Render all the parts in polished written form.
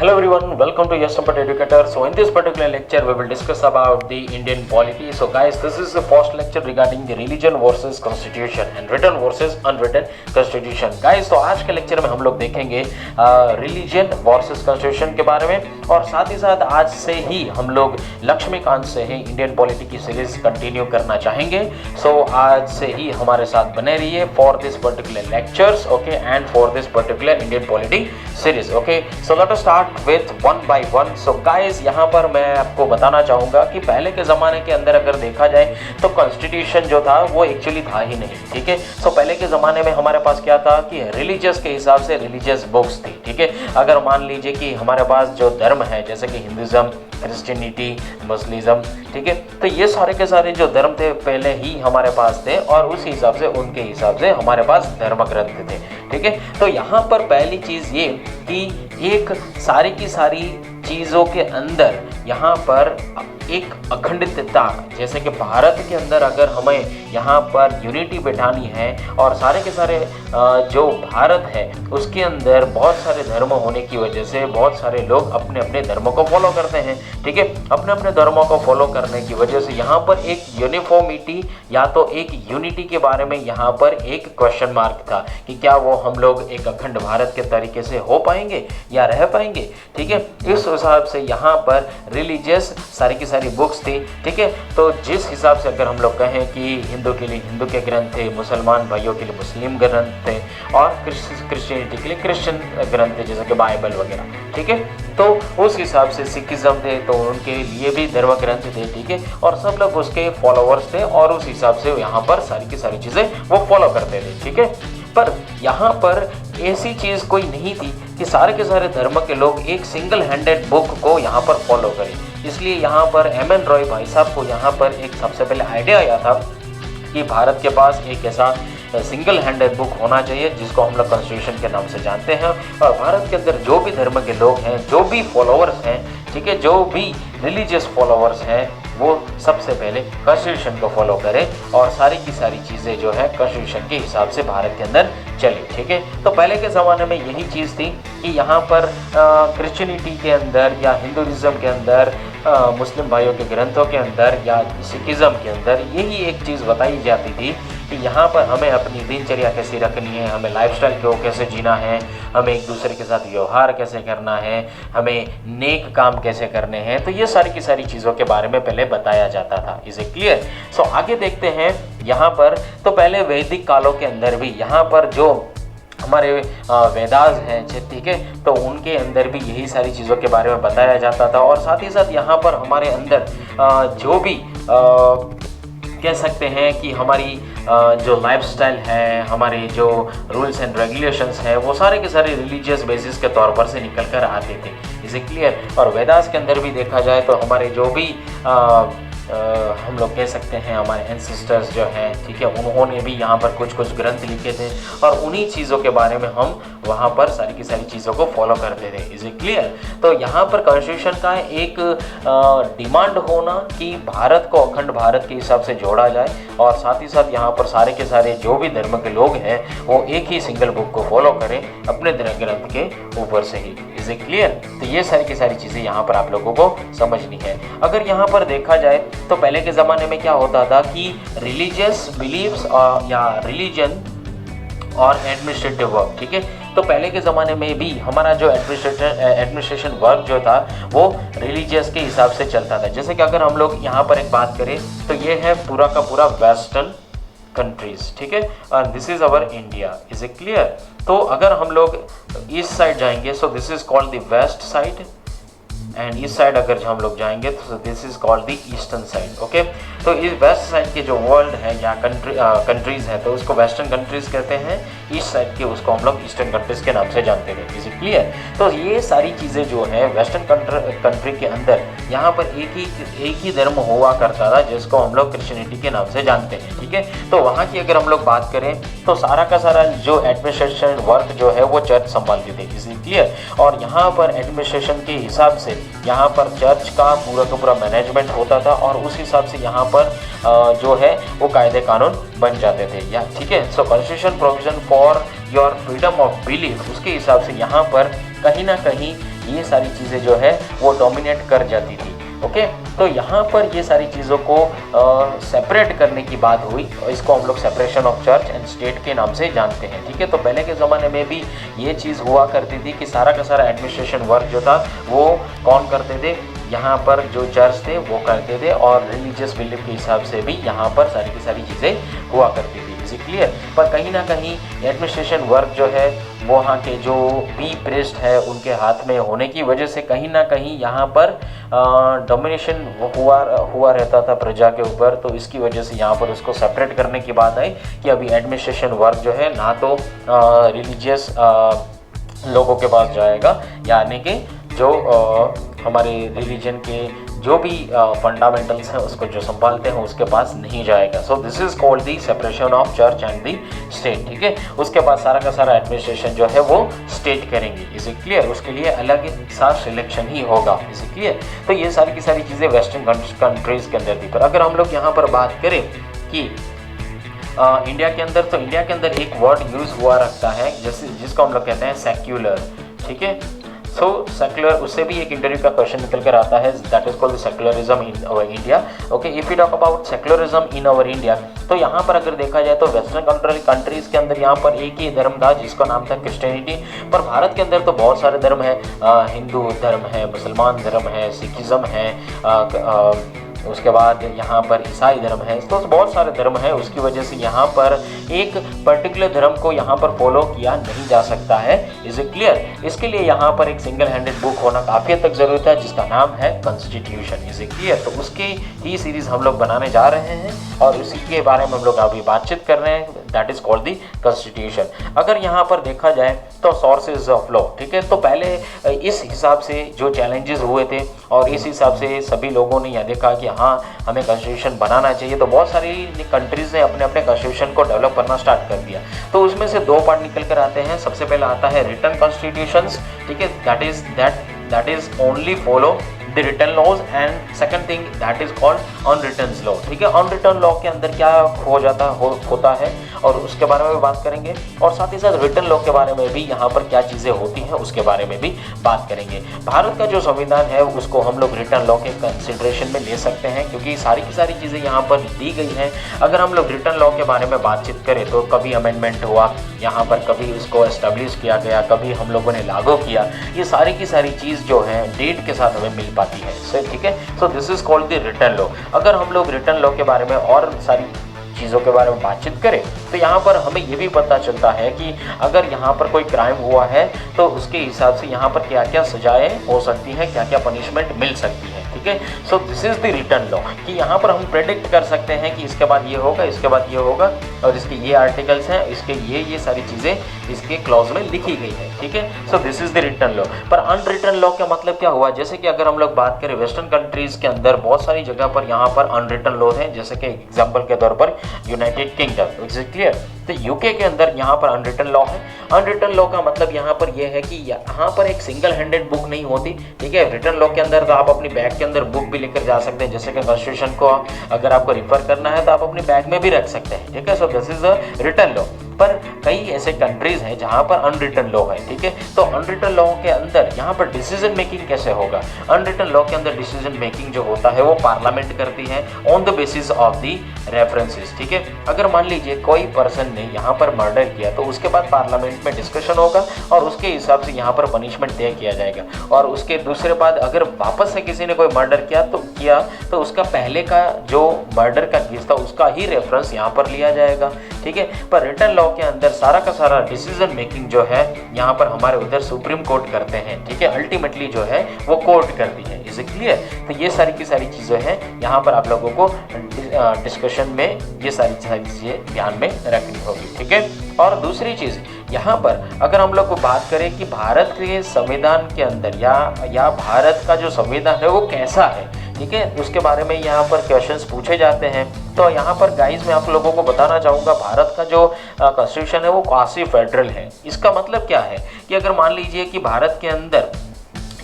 Hello everyone, welcome to Yes Support Educator. So in this particular lecture we will discuss about the Indian polity. So guys, this is the first lecture regarding the religion versus constitution and written versus unwritten constitution. Guys, तो आज के lecture में हम लोग देखेंगे religion versus constitution के बारे में, और साथ ही साथ आज से ही हम लोग लक्ष्मीकांत से ही इंडियन पॉलिटी की सीरीज कंटिन्यू करना चाहेंगे. सो आज से ही हमारे साथ बने रहिए for this particular lectures, okay, and for this particular Indian polity series. Okay, so let us start with one by one. So guys, यहाँ पर मैं आपको बताना चाहूँगा कि पहले के ज़माने के अंदर अगर देखा जाए तो कॉन्स्टिट्यूशन जो था वो एक्चुअली था ही नहीं. ठीक है, सो पहले के ज़माने में हमारे पास क्या था कि रिलीजियस के हिसाब से रिलीजियस बुक्स थी. ठीक है, अगर मान लीजिए कि हमारे पास जो धर्म है जैसे कि हिंदुज़म, क्रिश्चियनिटी, मुस्लिम, ठीक है, तो ये सारे के सारे जो धर्म थे पहले ही हमारे पास थे, और उस हिसाब से उनके हिसाब से हमारे पास धर्म ग्रंथ थे. ठीक है, तो यहाँ पर पहली चीज़ ये कि एक सारी की सारी चीज़ों के अंदर यहाँ पर एक अखंडितता, जैसे कि भारत के अंदर अगर हमें यहाँ पर यूनिटी बैठानी है और सारे के सारे जो भारत है उसके अंदर बहुत सारे धर्म होने की वजह से बहुत सारे लोग अपने अपने धर्मों को फॉलो करते हैं. ठीक है, अपने अपने धर्मों को फॉलो करने की वजह से यहाँ पर एक यूनिफॉर्मिटी या तो एक यूनिटी के बारे में यहाँ पर एक क्वेश्चन मार्क था कि क्या वो हम लोग एक अखंड भारत के तरीके से हो पाएंगे या रह पाएंगे. ठीक है, इस हिसाब से यहाँ पर रिलीजियस सारी की सारी बुक्स थी. ठीक है, तो जिस हिसाब से अगर हम लोग कहें कि हिंदू के लिए हिंदू के ग्रंथ थे, मुसलमान भाइयों के लिए मुस्लिम ग्रंथ थे, और क्रिश्चियनिटी के लिए क्रिश्चियन ग्रंथ थे जैसे कि बाइबल वगैरह. ठीक है, तो उस हिसाब से सिखिज्म थे तो उनके लिए भी धर्म ग्रंथ थे. ठीक है, और सब लोग उसके फॉलोअर्स थे और उस हिसाब से यहाँ पर सारी की सारी चीज़ें वो फॉलो करते थे. ठीक है, पर यहाँ पर ऐसी चीज़ कोई नहीं थी कि सारे के सारे धर्म के लोग एक सिंगल हैंडेड बुक को यहाँ पर फॉलो करें. इसलिए यहाँ पर एम.एन. रॉय भाई साहब को यहाँ पर एक सबसे पहले आइडिया आया था कि भारत के पास एक ऐसा सिंगल हैंडेड बुक होना चाहिए जिसको हम लोग कॉन्स्टिट्यूशन के नाम से जानते हैं, और भारत के अंदर जो भी धर्म के लोग हैं, जो भी फॉलोअर्स हैं, ठीक है, जो भी रिलीजियस फॉलोअर्स हैं, वो सबसे पहले कॉन्स्टिट्यूशन को फॉलो करें और सारी की सारी चीज़ें जो है कॉन्स्टिट्यूशन के हिसाब से भारत के अंदर चली. ठीक है, तो पहले के ज़माने में यही चीज़ थी कि यहाँ पर क्रिश्चियनिटी के अंदर या हिंदुइज्म के अंदर, मुस्लिम भाइयों के ग्रंथों के अंदर या सिखिज्म के अंदर यही एक चीज़ बताई जाती थी कि यहाँ पर हमें अपनी दिनचर्या कैसे रखनी है, हमें लाइफस्टाइल को कैसे जीना है, हमें एक दूसरे के साथ व्यवहार कैसे करना है, हमें नेक काम कैसे करने हैं. तो ये सारी की सारी चीज़ों के बारे में पहले बताया जाता था. Is it clear? सो आगे देखते हैं यहाँ पर. तो पहले वैदिक कालों के अंदर भी यहाँ पर जो हमारे वेदास हैं, ठीक है, तो उनके अंदर भी यही सारी चीज़ों के बारे में बताया जाता था. और साथ ही साथ यहाँ पर हमारे अंदर जो भी कह सकते हैं कि हमारी जो लाइफस्टाइल है, हमारे जो रूल्स एंड रेगुलेशंस हैं, वो सारे के सारे रिलीजियस बेसिस के तौर पर से निकल कर आते थे. Is it clear? और वेदास के अंदर भी देखा जाए तो हमारे जो भी हम लोग कह सकते हैं हमारे एंसेस्टर्स जो हैं, ठीक है, उन्होंने भी यहाँ पर कुछ कुछ ग्रंथ लिखे थे और उन्हीं चीज़ों के बारे में हम वहाँ पर सारी की सारी चीज़ों को फॉलो करते थे. Is it clear? तो यहाँ पर कॉन्स्टिट्यूशन का एक डिमांड होना कि भारत को अखंड भारत के हिसाब से जोड़ा जाए, और साथ ही साथ यहाँ पर सारे के सारे जो भी धर्म के लोग हैं वो एक ही सिंगल बुक को फॉलो करें अपने ग्रंथ के ऊपर से ही. Is it clear? तो ये सारी की सारी चीज़ें यहाँ पर आप लोगों को समझनी है. अगर यहाँ पर देखा जाए तो पहले के ज़माने में क्या होता था कि रिलीजियस बिलीव्स या रिलीजन और एडमिनिस्ट्रेटिव वर्क, ठीक है, तो पहले के ज़माने में भी हमारा जो एडमिनिस्ट्रेशन वर्क जो था वो रिलीजियस के हिसाब से चलता था. जैसे कि अगर हम लोग यहाँ पर एक बात करें तो ये है पूरा का पूरा वेस्टर्न कंट्रीज. ठीक है, और this is our India. Is it clear? तो अगर हम लोग ईस्ट साइड जाएंगे so this is called the west side, and इस साइड अगर हम लोग जाएंगे तो this is called the eastern side. Okay, तो इस वेस्ट साइड के जो वर्ल्ड है या कंट्रीज़ हैं तो उसको वेस्टर्न कंट्रीज़ कहते हैं, ईस्ट साइड के उसको हम लोग ईस्टर्न कंट्रीज़ के नाम से जानते थे. Is it clear? तो ये सारी चीज़ें जो है वेस्टर्न कंट्री के अंदर यहाँ पर एक ही धर्म हुआ करता था जिसको हम लोग क्रिश्चियनिटी के नाम से जानते हैं. ठीक है, तो वहाँ की अगर हम लोग बात करें तो सारा का सारा जो एडमिनिस्ट्रेशन वर्क जो है वो चर्च संभालती थी. Is it clear? और यहाँ पर एडमिनिस्ट्रेशन के हिसाब से यहाँ पर चर्च का पूरा मैनेजमेंट होता था और उस हिसाब से यहाँ पर जो है वो कायदे कानून बन जाते थे. या ठीक है, so constitution provision for your freedom of belief, उसके हिसाब से यहाँ पर कहीं ना कहीं ये सारी चीज़ें जो है वो डोमिनेट कर जाती थी। ओके, तो यहाँ पर ये सारी चीज़ों को सेपरेट करने की बात हुई, इसको हम लोग separation of church and state के नाम से जानते हैं। ठीक है, तो पहले के ज़माने में भी ये चीज़ हुआ करती थी कि सारा का सारा एडमिनिस्ट्रेशन वर्क जो था वो कौन करते थे, यहाँ पर जो चर्च थे वो करते थे, और रिलीजियस बिलीफ के हिसाब से भी यहाँ पर सारी की सारी चीज़ें हुआ करती थी। Is it clear? पर कहीं ना कहीं एडमिनिस्ट्रेशन वर्क जो है वो वहाँ के जो बी प्रेस्ट है उनके हाथ में होने की वजह से कहीं ना कहीं यहाँ पर डोमिनेशन हुआ रहता था प्रजा के ऊपर। तो इसकी वजह से यहाँ पर उसको सेपरेट करने की बात आई कि अभी एडमिनिस्ट्रेशन वर्क जो है ना तो रिलीजियस लोगों के पास जाएगा, यानी कि जो हमारे रिलीजन के जो भी फंडामेंटल्स हैं उसको जो संभालते हैं उसके पास नहीं जाएगा। सो this is called the separation of church and the state. ठीक है, उसके बाद सारा का सारा एडमिनिस्ट्रेशन जो है वो स्टेट करेंगे। Is it clear? उसके लिए अलग सा सिलेक्शन ही होगा। Is it clear? तो ये सारी की सारी चीज़ें वेस्टर्न कंट्रीज के अंदर थी। पर अगर हम लोग यहाँ पर बात करें कि इंडिया के अंदर, तो इंडिया के अंदर एक वर्ड यूज़ हुआ रखता है जैसे जिसको हम लोग कहते हैं सेक्युलर। ठीक है, सो सेक्युलर, उससे भी एक इंटरव्यू का क्वेश्चन निकल कर आता है, that is called secularism in our India. Okay, if you talk about secularism in our India, तो यहाँ पर अगर देखा जाए तो वेस्टर्न कंट्रीज के अंदर यहाँ पर एक ही धर्म था जिसका नाम था क्रिश्चियनिटी। पर भारत के अंदर तो बहुत सारे धर्म है, हिंदू धर्म है, मुसलमान धर्म है, सिखिज़्म है, उसके बाद यहाँ पर ईसाई धर्म है। तो बहुत सारे धर्म है, उसकी वजह से यहाँ पर एक पर्टिकुलर धर्म को यहाँ पर फॉलो किया नहीं जा सकता है। Is it clear? इसके लिए यहाँ पर एक सिंगल हैंडेड बुक होना काफ़ी हद तक ज़रूरी था जिसका नाम है कॉन्स्टिट्यूशन। Is it clear? तो उसकी ही सीरीज़ हम लोग बनाने जा रहे हैं और उसी के बारे में हम लोग अभी बातचीत कर रहे हैं, that is called the constitution. अगर यहाँ पर देखा जाए तो सोर्सेज ऑफ लॉ, ठीक है, तो पहले इस हिसाब से जो चैलेंजेस हुए थे और इस हिसाब से सभी लोगों ने यह देखा कि हाँ हमें कॉन्स्टिट्यूशन बनाना चाहिए, तो बहुत सारी कंट्रीज़ ने अपने अपने कॉन्स्टिट्यूशन को डेवलप करना स्टार्ट कर दिया। तो उसमें से दो पार्ट निकल कर आते हैं। सबसे पहला आता है रिटन कॉन्स्टिट्यूशंस, ठीक है, that is only follow the written laws, and second thing that is called unwritten law. ठीक है, अनरिटन लॉ के अंदर क्या होता है और उसके बारे में भी बात करेंगे, और साथ ही साथ रिटन लॉ के बारे में भी यहाँ पर क्या चीज़ें होती हैं उसके बारे में भी बात करेंगे। भारत का जो संविधान है उसको हम लोग रिटन लॉ के कंसिडरेशन में ले सकते हैं क्योंकि सारी की सारी चीज़ें यहाँ पर दी गई हैं। अगर हम लोग रिटन लॉ के बारे में बातचीत करें तो कभी अमेंडमेंट हुआ यहाँ पर, कभी उसको एस्टेब्लिश किया गया, कभी हम लोगों ने लागू किया, ये सारी की सारी चीज़ जो है डेट के साथ हमें मिल पाती है। सो ठीक है, so this is called the written law. अगर हम लोग रिटन लॉ के बारे में और सारी चीज़ों के बारे में बातचीत करें तो यहाँ पर हमें ये भी पता चलता है कि अगर यहाँ पर कोई क्राइम हुआ है तो उसके हिसाब से यहाँ पर क्या क्या सजाएं हो सकती हैं, क्या क्या पनिशमेंट मिल सकती है। ठीक है, so this is the written law कि यहाँ पर हम प्रेडिक्ट कर सकते हैं कि इसके बाद ये होगा, इसके बाद ये होगा, और इसके ये आर्टिकल्स हैं, इसके ये सारी चीज़ें इसके क्लॉज में लिखी गई है। ठीक है, so this is the written law. पर अनरिटन लॉ का मतलब क्या हुआ? जैसे कि अगर हम लोग बात करें वेस्टर्न कंट्रीज के अंदर बहुत सारी जगह पर यहाँ पर अनरिटन लॉ है, जैसे कि एग्जाम्पल के तौर पर United kingdom, is it clear? तो यूके के अंदर यहाँ पर अनरिटन लॉ है। अनरिटन लॉ का मतलब यहाँ पर यह है कि यहाँ पर एक सिंगल हैंडेड बुक नहीं होती। ठीक है, रिटन लॉ के अंदर तो आप अपनी बैग के अंदर बुक भी लेकर जा सकते हैं, जैसे कि कॉन्स्टिट्यूशन को अगर आपको रिफर करना है तो आप अपनी बैग में भी रख सकते हैं। ठीक है, so this is a written law. पर कई ऐसे कंट्रीज हैं जहां पर अनरिटन लॉ है। ठीक है, तो अनरिटन लॉ के अंदर यहाँ पर डिसीजन मेकिंग कैसे होगा? अनरिटन लॉ के अंदर डिसीजन मेकिंग जो होता है वो पार्लियामेंट करती है on the basis of the references. ठीक है, अगर मान लीजिए कोई पर्सन ने यहाँ पर मर्डर किया तो उसके बाद पार्लियामेंट में डिस्कशन होगा और उसके हिसाब से यहाँ पर पनिशमेंट तय किया जाएगा, और उसके दूसरे बाद अगर वापस से किसी ने कोई मर्डर किया तो उसका पहले का जो मर्डर का केस था उसका ही रेफरेंस यहाँ पर लिया जाएगा। ठीक है, पर रिटन लॉ के अंदर सारा का सारा डिसीजन मेकिंग जो है यहाँ पर हमारे उधर सुप्रीम कोर्ट करते हैं। ठीक है, अल्टीमेटली जो है वो कोर्ट करती है। Is it clear? तो ये सारी की सारी चीज़ें हैं यहाँ पर आप लोगों को डिस्कशन में ये सारी चीज़ें ध्यान में रखनी होगी। ठीक है, और दूसरी चीज़ यहाँ पर अगर हम लोग को बात करें कि भारत के संविधान के अंदर या भारत का जो संविधान है वो कैसा है, ठीक है, उसके बारे में यहाँ पर क्वेश्चंस पूछे जाते हैं। तो यहाँ पर गाइस मैं आप लोगों को बताना चाहूँगा भारत का जो कॉन्स्टिट्यूशन है वो क्वासी फेडरल है। इसका मतलब क्या है कि अगर मान लीजिए कि भारत के अंदर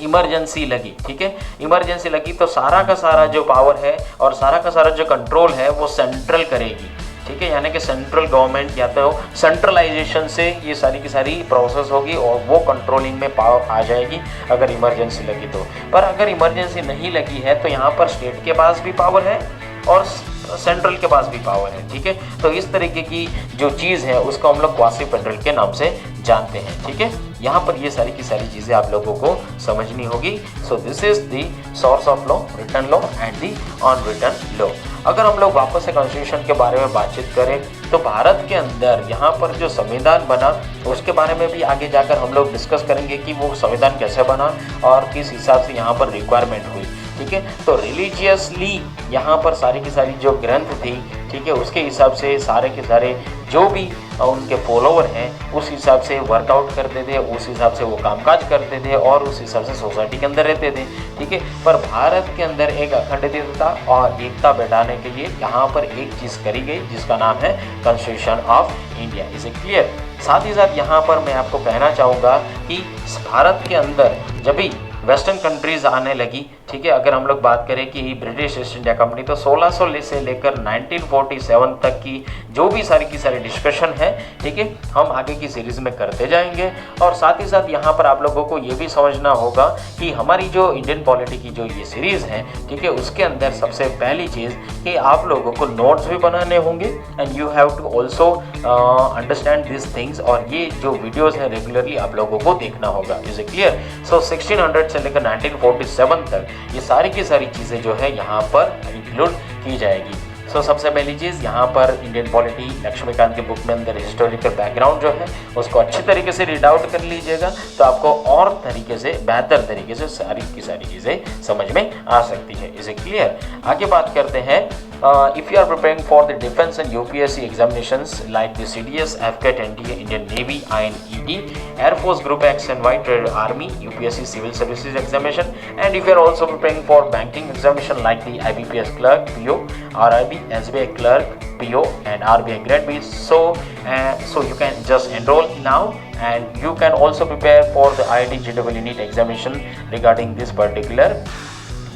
इमरजेंसी लगी, ठीक है, इमरजेंसी लगी तो सारा का सारा जो पावर है और सारा का सारा जो कंट्रोल है वो सेंट्रल करेगी। ठीक है, यानी कि सेंट्रल गवर्नमेंट या तो सेंट्रलाइजेशन से ये सारी की सारी प्रोसेस होगी और वो कंट्रोलिंग में पावर आ जाएगी अगर इमरजेंसी लगी तो। पर अगर इमरजेंसी नहीं लगी है तो यहाँ पर स्टेट के पास भी पावर है और सेंट्रल के पास भी पावर है, ठीक है। तो इस तरीके की जो चीज़ है उसको हम लोग क्वासी फेडरल के नाम से जानते हैं, ठीक है। यहाँ पर ये सारी की सारी चीज़ें आप लोगों को समझनी होगी। So this is the source of law, written law and the unwritten law. अगर हम लोग वापस से कॉन्स्टिट्यूशन के बारे में बातचीत करें तो भारत के अंदर यहाँ पर जो संविधान बना उसके बारे में भी आगे जाकर हम लोग डिस्कस करेंगे कि वो संविधान कैसे बना और किस हिसाब से यहाँ पर रिक्वायरमेंट हुई, ठीक है। तो रिलीजियसली यहाँ पर सारी की सारी जो ग्रंथ थी, ठीक है, उसके हिसाब से सारे के सारे जो भी उनके फॉलोवर हैं उस हिसाब से वर्कआउट करते थे, उस हिसाब से वो कामकाज करते थे और उस हिसाब से सोसाइटी के अंदर रहते थे, ठीक है। पर भारत के अंदर एक अखंडता और एकता बैठाने के लिए यहाँ पर एक चीज़ करी गई जिसका नाम है constitution of India. Is a clear? साथ ही साथ यहाँ पर मैं आपको कहना चाहूँगा कि भारत के अंदर जब भी वेस्टर्न कंट्रीज आने लगी, ठीक है, अगर हम लोग बात करें कि ब्रिटिश ईस्ट इंडिया कंपनी, तो 1600 से लेकर 1947 तक की जो भी सारी की सारी डिस्कशन है, ठीक है, हम आगे की सीरीज़ में करते जाएंगे। और साथ ही साथ यहाँ पर आप लोगों को ये भी समझना होगा कि हमारी जो इंडियन पॉलिटी की जो ये सीरीज़ है, ठीक है, उसके अंदर सबसे पहली चीज़ कि आप लोगों को नोट्स भी बनाने होंगे and you have to also understand this things, और ये जो वीडियोज़ हैं रेगुलरली आप लोगों को देखना होगा। Is a clear? सो 1600 से लेकर 1947 तक ये सारी की सारी चीज़ें जो है यहाँ पर इंक्लूड की जाएगी। सो सबसे पहली चीज़ यहाँ पर इंडियन पॉलिटी लक्ष्मीकांत के बुक में अंदर हिस्टोरिकल बैकग्राउंड जो है उसको अच्छी तरीके से रीड आउट कर लीजिएगा तो आपको और तरीके से बेहतर तरीके से सारी की सारी चीज़ें समझ में आ सकती है। Is a clear? आगे बात करते हैं। If you are preparing for the defense and UPSC examinations like the CDS, FCAT, NDA, Indian Navy, INED, Air Force Group X and Y, Army, UPSC Civil Services examination, and if you are also preparing for banking examination like the IBPS clerk, PO, RIB, SBI clerk, PO, and RBI grade B, so you can just enroll now, and you can also prepare for the IIT JEE NEET examination regarding this particular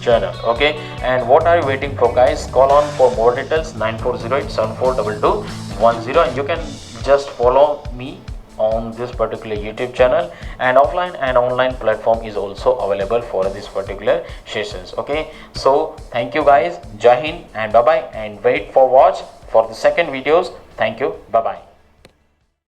journal. Okay, and what are you waiting for, guys? Call on for more details 9408742210, and you can just follow me on this particular YouTube channel, and offline and online platform is also available for this particular sessions. Okay, so thank you guys, Jai Hind and bye bye, and wait for watch for the second videos. Thank you, bye bye.